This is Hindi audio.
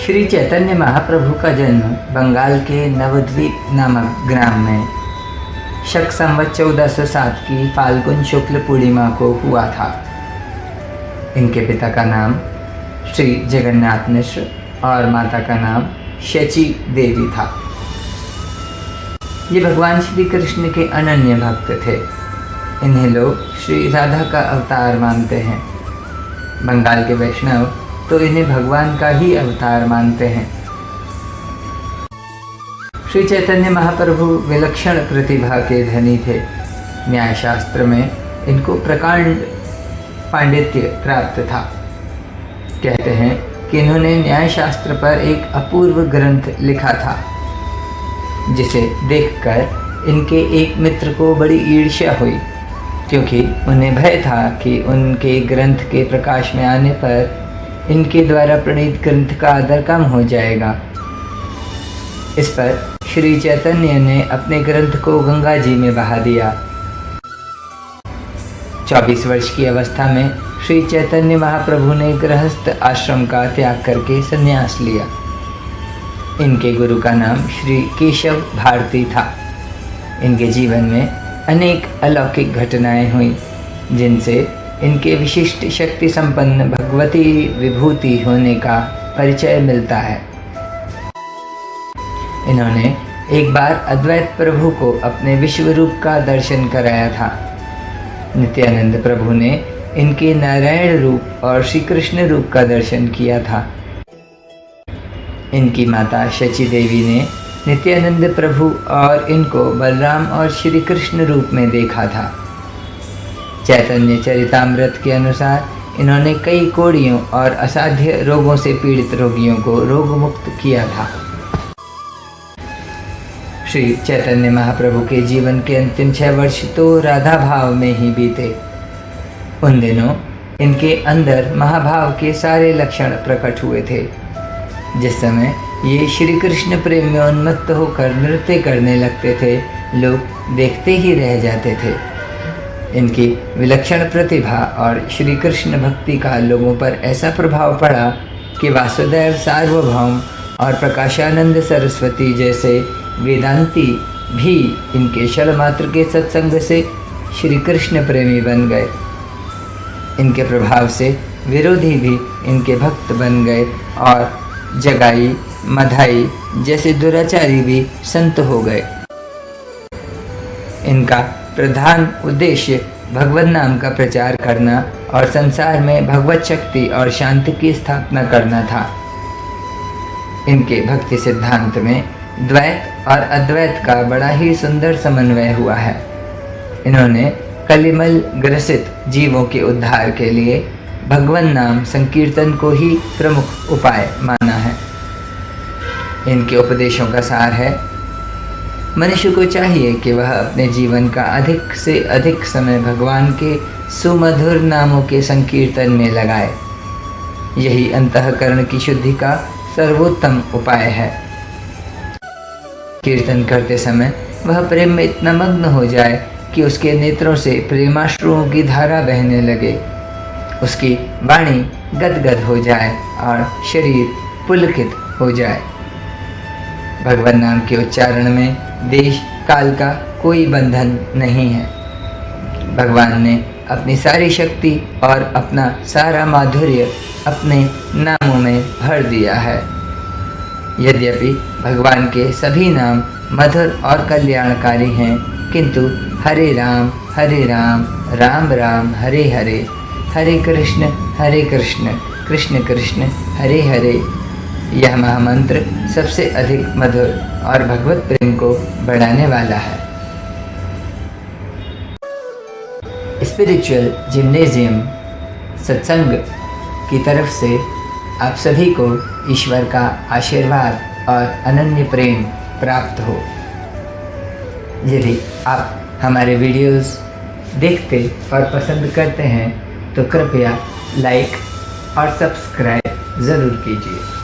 श्री चैतन्य महाप्रभु का जन्म बंगाल के नवद्वीप नामक ग्राम में शक संवत 1407 की फाल्गुन शुक्ल पूर्णिमा को हुआ था। इनके पिता का नाम श्री जगन्नाथ मिश्र और माता का नाम शची देवी था। ये भगवान श्री कृष्ण के अनन्य भक्त थे। इन्हें लोग श्री राधा का अवतार मानते हैं। बंगाल के वैष्णव तो इन्हें भगवान का ही अवतार मानते हैं। श्री चैतन्य महाप्रभु विलक्षण प्रतिभा के धनी थे। न्यायशास्त्र में इनको प्रकांड पांडित्य प्राप्त था। कहते हैं कि इन्होंने न्यायशास्त्र पर एक अपूर्व ग्रंथ लिखा था, जिसे देखकर इनके एक मित्र को बड़ी ईर्ष्या हुई, क्योंकि उन्हें भय था कि उनके ग्रंथ के प्रकाश में आने पर इनके द्वारा प्रणीत ग्रंथ का आदर कम हो जाएगा। इस पर श्री चैतन्य ने अपने ग्रंथ को गंगा जी में बहा दिया। 24 वर्ष की अवस्था में श्री चैतन्य महाप्रभु ने गृहस्थ आश्रम का त्याग करके संन्यास लिया। इनके गुरु का नाम श्री केशव भारती था। इनके जीवन में अनेक अलौकिक घटनाएं हुई, जिनसे इनके विशिष्ट शक्ति संपन्न भगवती विभूति होने का परिचय मिलता है। इन्होंने एक बार अद्वैत प्रभु को अपने विश्व रूप का दर्शन कराया था। नित्यानंद प्रभु ने इनके नारायण रूप और श्री कृष्ण रूप का दर्शन किया था। इनकी माता शची देवी ने नित्यानंद प्रभु और इनको बलराम और श्री कृष्ण रूप में देखा था। चैतन्य चरितामृत के अनुसार इन्होंने कई कोड़ियों और असाध्य रोगों से पीड़ित रोगियों को रोग मुक्त किया था। श्री चैतन्य महाप्रभु के जीवन के अंतिम 6 वर्ष तो राधा भाव में ही बीते। उन दिनों इनके अंदर महाभाव के सारे लक्षण प्रकट हुए थे। जिस समय ये श्री कृष्ण प्रेम में उन्मत्त होकर नृत्य करने लगते थे, लोग देखते ही रह जाते थे। इनकी विलक्षण प्रतिभा और श्री कृष्ण भक्ति का लोगों पर ऐसा प्रभाव पड़ा कि वासुदेव सार्वभौम और प्रकाशानंद सरस्वती जैसे वेदांती भी इनके क्षणमात्र के सत्संग से श्री कृष्ण प्रेमी बन गए। इनके प्रभाव से विरोधी भी इनके भक्त बन गए और जगाई मधाई जैसे दुराचारी भी संत हो गए। इनका प्रधान उद्देश्य भगवत नाम का प्रचार करना और संसार में भगवत शक्ति और शांति की स्थापना करना था। इनके भक्ति सिद्धांत में द्वैत और अद्वैत का बड़ा ही सुंदर समन्वय हुआ है। इन्होंने कलिमल ग्रसित जीवों के उद्धार के लिए भगवान नाम संकीर्तन को ही प्रमुख उपाय माना है। इनके उपदेशों का सार है, मनुष्य को चाहिए कि वह अपने जीवन का अधिक से अधिक समय भगवान के सुमधुर नामों के संकीर्तन में लगाए। यही अंतःकरण की शुद्धि का सर्वोत्तम उपाय है। कीर्तन करते समय वह प्रेम में इतना मग्न हो जाए कि उसके नेत्रों से प्रेमाश्रुओं की धारा बहने लगे, उसकी वाणी गदगद हो जाए और शरीर पुलकित हो जाए। भगवान नाम के उच्चारण में देश काल का कोई बंधन नहीं है। भगवान ने अपनी सारी शक्ति और अपना सारा माधुर्य अपने नामों में भर दिया है। यद्यपि भगवान के सभी नाम मधुर और कल्याणकारी हैं, किंतु हरे राम राम राम हरे हरे, हरे कृष्ण कृष्ण कृष्ण हरे हरे, यह महामंत्र सबसे अधिक मधुर और भगवत प्रेम को बढ़ाने वाला है। स्पिरिचुअल जिम्नेजियम सत्संग की तरफ से आप सभी को ईश्वर का आशीर्वाद और अनन्य प्रेम प्राप्त हो। यदि आप हमारे वीडियोस देखते और पसंद करते हैं तो कृपया लाइक और सब्सक्राइब ज़रूर कीजिए।